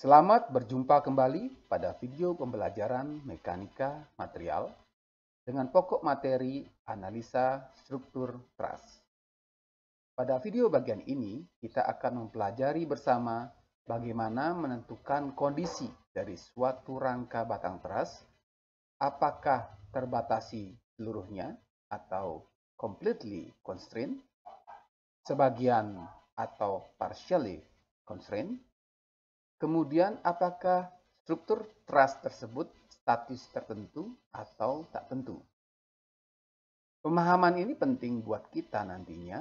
Selamat berjumpa kembali pada video pembelajaran mekanika material dengan pokok materi analisa struktur truss. Pada video bagian ini, kita akan mempelajari bersama bagaimana menentukan kondisi dari suatu rangka batang truss, apakah terbatasi seluruhnya atau completely constrained, sebagian atau partially constrained. Kemudian, apakah struktur truss tersebut statis tertentu atau tak tentu? Pemahaman ini penting buat kita nantinya,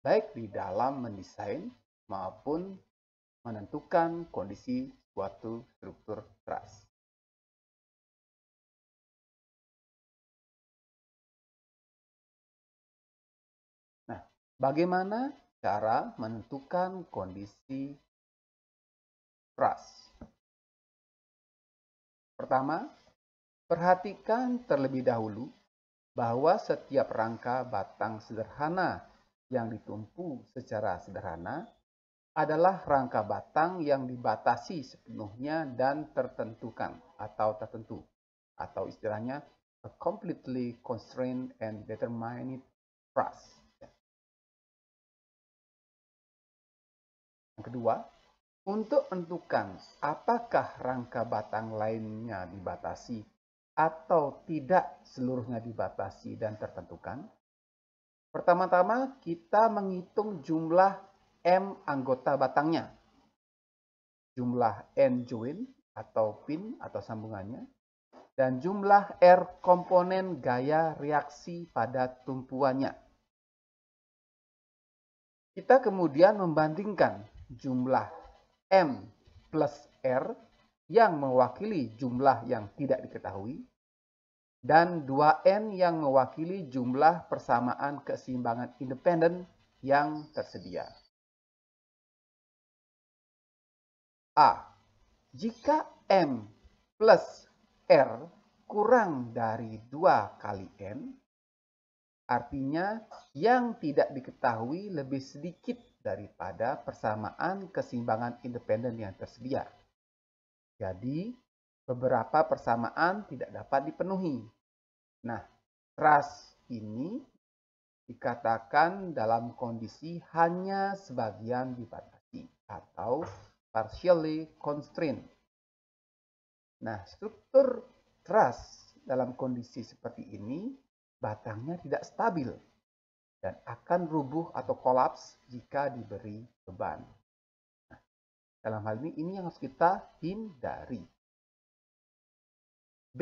baik di dalam mendesain maupun menentukan kondisi suatu struktur truss. Nah, bagaimana cara menentukan kondisi truss? Pertama, perhatikan terlebih dahulu bahwa setiap rangka batang sederhana yang ditumpu secara sederhana adalah rangka batang yang dibatasi sepenuhnya dan tertentukan atau tertentu, atau istilahnya a completely constrained and determined truss. Yang kedua, untuk menentukan apakah rangka batang lainnya dibatasi atau tidak seluruhnya dibatasi dan tertentukan, pertama-tama kita menghitung jumlah M anggota batangnya, jumlah N join atau pin atau sambungannya, dan jumlah R komponen gaya reaksi pada tumpuannya. Kita kemudian membandingkan jumlah M plus R yang mewakili jumlah yang tidak diketahui dan 2N yang mewakili jumlah persamaan keseimbangan independen yang tersedia. A. Jika M plus R kurang dari 2 kali N, artinya yang tidak diketahui lebih sedikit daripada persamaan keseimbangan independen yang tersedia. Jadi, beberapa persamaan tidak dapat dipenuhi. Nah, truss ini dikatakan dalam kondisi hanya sebagian dibatasi atau partially constrained. Nah, struktur truss dalam kondisi seperti ini batangnya tidak stabil dan akan rubuh atau kolaps jika diberi beban. Nah, dalam hal ini yang harus kita hindari. B.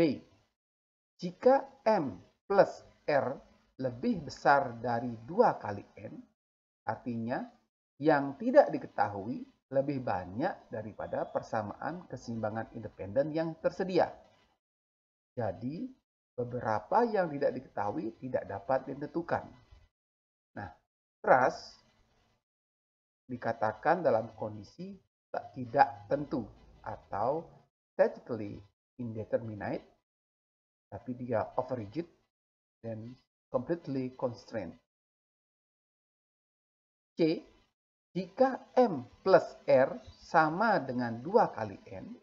Jika M plus R lebih besar dari 2 kali N, artinya yang tidak diketahui lebih banyak daripada persamaan keseimbangan independen yang tersedia. Jadi, beberapa yang tidak diketahui tidak dapat ditentukan. Nah, truss dikatakan dalam kondisi tidak tentu atau statically indeterminate, tapi dia over rigid dan completely constrained. C. Jika M plus R sama dengan 2 kali N,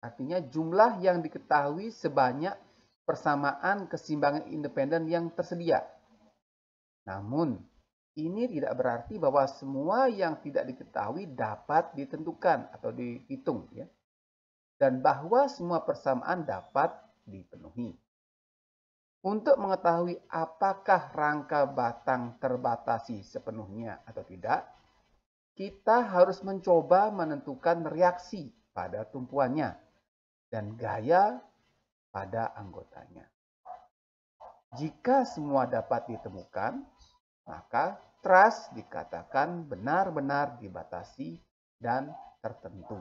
artinya jumlah yang diketahui sebanyak persamaan keseimbangan independen yang tersedia. Namun, ini tidak berarti bahwa semua yang tidak diketahui dapat ditentukan atau dihitung, ya, dan bahwa semua persamaan dapat dipenuhi. Untuk mengetahui apakah rangka batang terbatasi sepenuhnya atau tidak, kita harus mencoba menentukan reaksi pada tumpuannya dan gaya pada anggotanya. Jika semua dapat ditemukan, maka truss dikatakan benar-benar dibatasi dan tertentu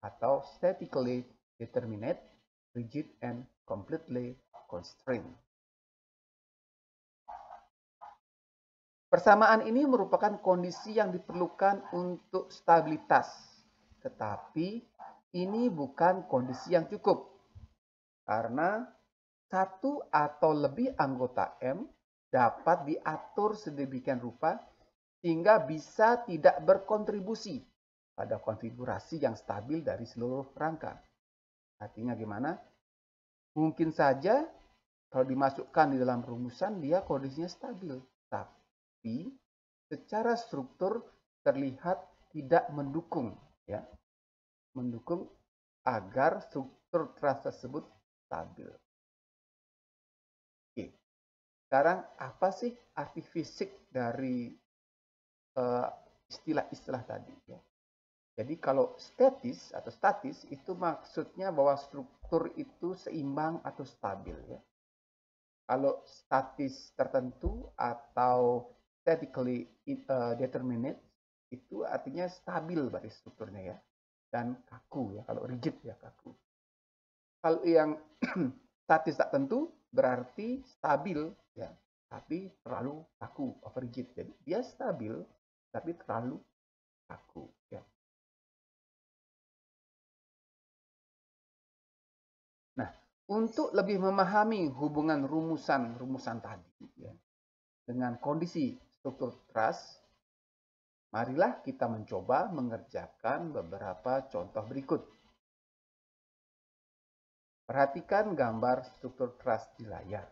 atau statically determinate, rigid, and completely constrained. Persamaan ini merupakan kondisi yang diperlukan untuk stabilitas, tetapi ini bukan kondisi yang cukup karena satu atau lebih anggota M dapat diatur sedemikian rupa sehingga bisa tidak berkontribusi pada konfigurasi yang stabil dari seluruh rangka. Artinya gimana? Mungkin saja kalau dimasukkan di dalam rumusan dia kondisinya stabil, tapi secara struktur terlihat tidak mendukung, ya, mendukung agar struktur trust tersebut stabil. Oke, sekarang apa sih arti fisik dari istilah-istilah tadi? Ya? Jadi kalau statis atau statis itu maksudnya bahwa struktur itu seimbang atau stabil. Ya. Kalau statis tertentu atau statically determinate itu artinya stabil berarti strukturnya ya, dan kaku ya. Kalau rigid ya kaku. Kalau yang statis tak tentu berarti stabil ya, tapi terlalu kaku, over rigid. Jadi dia stabil tapi terlalu kaku ya. Nah, untuk lebih memahami hubungan rumusan tadi ya, dengan kondisi struktur trust, marilah kita mencoba mengerjakan beberapa contoh berikut. Perhatikan gambar struktur trust di layar.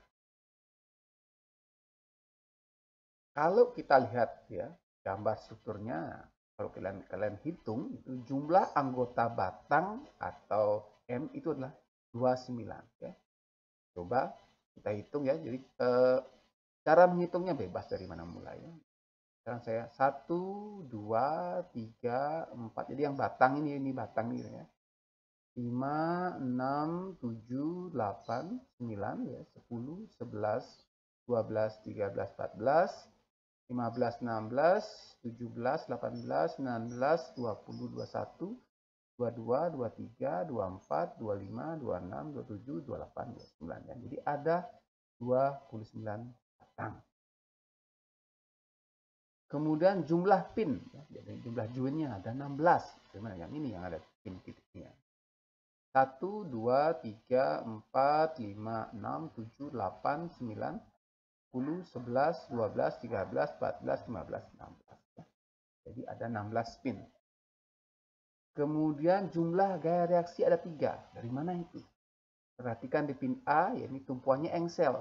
Kalau kita lihat ya, gambar strukturnya, kalau kalian hitung, itu jumlah anggota batang atau M itu adalah 29 ya. Coba kita hitung ya. Jadi cara menghitungnya bebas dari mana mulai. Sekarang saya 1, 2, 3, 4. Jadi yang batang ini batang ini ya. 5, 6, 7, 8, 9 ya, 10, 11, 12, 13, 14, 15, 16, 17, 18, 19, 20, 21, 22, 23, 24, 25, 26, 27, 28, 29 ya. Jadi ada 29 batang. Kemudian jumlah pin, ya, jadi jumlah joinnya ada 16. Gimana yang ini yang ada pin titiknya. 1, 2, 3, 4, 5, 6, 7, 8, 9, 10, 11, 12, 13, 14, 15, 16. Ya. Jadi ada 16 pin. Kemudian jumlah gaya reaksi ada 3. Dari mana itu? Perhatikan di pin A, yakni tumpuannya engsel.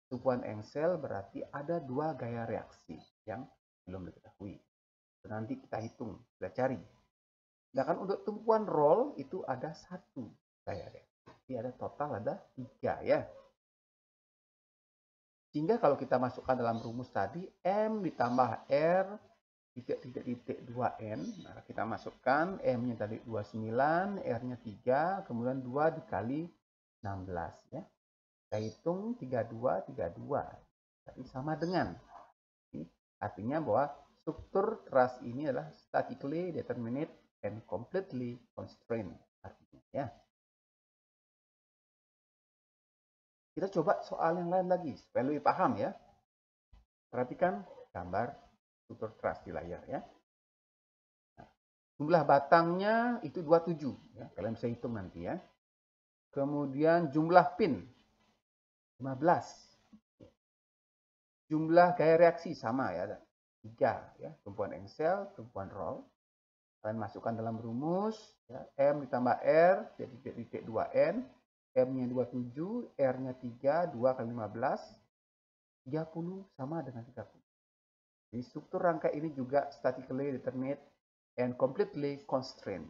Tumpuan engsel berarti ada 2 gaya reaksi yang belum diketahui. Nanti kita hitung, kita cari. Sedangkan untuk tumpuan roll itu ada 1 gaya reaksi. Jadi ada total ada 3 ya. Sehingga kalau kita masukkan dalam rumus tadi, M ditambah R titik 2N. Nah, kita masukkan M-nya tadi 29, R-nya 3, kemudian 2 dikali 16 ya. Kita hitung 32, 32. Tapi sama dengan. Artinya bahwa struktur trust ini adalah statically determinate and completely constrained. Artinya ya. Kita coba soal yang lain lagi supaya lebih paham ya. Perhatikan gambar struktur trust di layar ya. Nah, jumlah batangnya itu 27 ya. Kalian bisa hitung nanti ya. Kemudian jumlah pin 15. Jumlah gaya reaksi sama ya, 3 ya. Tumpuan engsel, tumpuan roll. Kalian masukkan dalam rumus ya, M ditambah R jadi titik 2N, M-nya 27, R-nya 3, 2 kali 15, 30 sama dengan 30. Jadi struktur rangka ini juga statically determinate and completely constrained.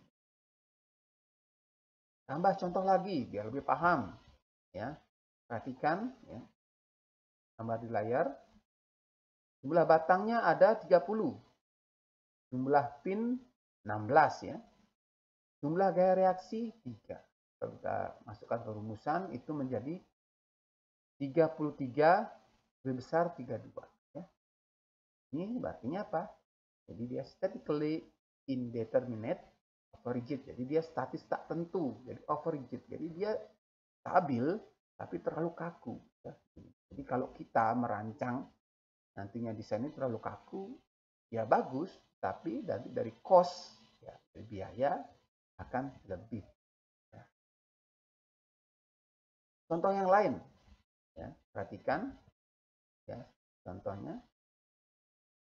Tambah contoh lagi biar lebih paham ya. Perhatikan ya. Gambar di layar. Jumlah batangnya ada 30. Jumlah pin 16 ya. Jumlah gaya reaksi 3. Kalau kita masukkan ke rumusan itu menjadi 33 lebih besar 32 ya. Ini artinya apa? Jadi dia statically indeterminate over rigid. Jadi dia statis tak tentu. Jadi over rigid. Jadi dia stabil tapi terlalu kaku. Ya. Jadi kalau kita merancang nantinya desainnya terlalu kaku, ya bagus, tapi dari cost, ya, dari biaya akan lebih. Ya. Contoh yang lain, ya, perhatikan, ya, contohnya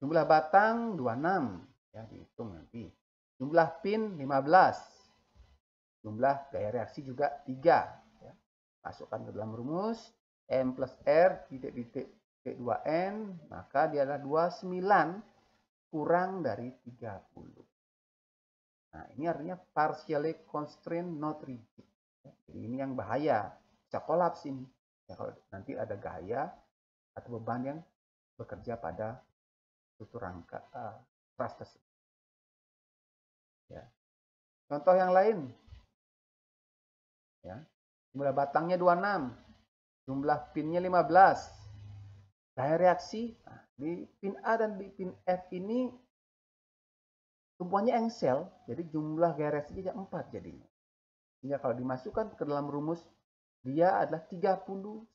jumlah batang 26, ya, dihitung nanti. Jumlah pin 15. Jumlah gaya reaksi juga 3. Ya. Masukkan ke dalam rumus. M plus R titik-titik 2N. Maka dia adalah 29 kurang dari 30. Nah, ini artinya partially constrained not rigid. Jadi ini yang bahaya. Bisa kolaps ini. Ya, kalau nanti ada gaya atau beban yang bekerja pada struktur rangka truss tersebut. Ya. Contoh yang lain. Ya. Jumlah batangnya 26. Jumlah pinnya 15. Gaya reaksi nah, di pin A dan di pin F ini tumpuannya engsel, jadi jumlah gaya reaksinya 4 jadinya. Sehingga kalau dimasukkan ke dalam rumus, dia adalah 30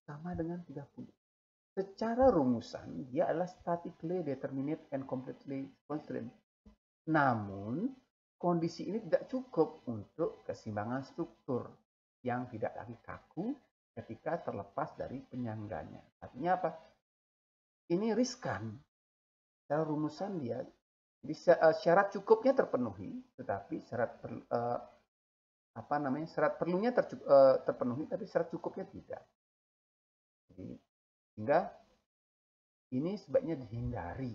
sama dengan 30. Secara rumusan, dia adalah statically determinate and completely constrained. Namun, kondisi ini tidak cukup untuk keseimbangan struktur yang tidak lagi kaku ketika terlepas dari penyangganya. Artinya apa? Ini riskan. Secara rumusan dia jadi syarat cukupnya terpenuhi, tetapi syarat syarat perlunya terpenuhi, tapi syarat cukupnya tidak. Jadi, sehingga ini sebaiknya dihindari.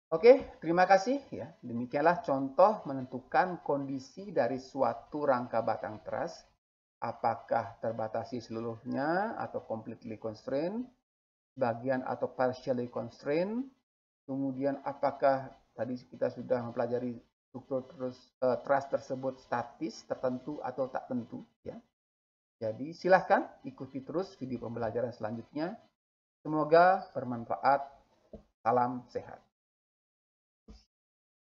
Oke, terima kasih ya. Demikianlah contoh menentukan kondisi dari suatu rangka batang truss, apakah terbatasi seluruhnya atau completely constrained, bagian atau partially constrained, kemudian apakah tadi kita sudah mempelajari struktur truss tersebut statis, tertentu atau tak tentu ya. Jadi silahkan ikuti terus video pembelajaran selanjutnya. Semoga bermanfaat. Salam sehat.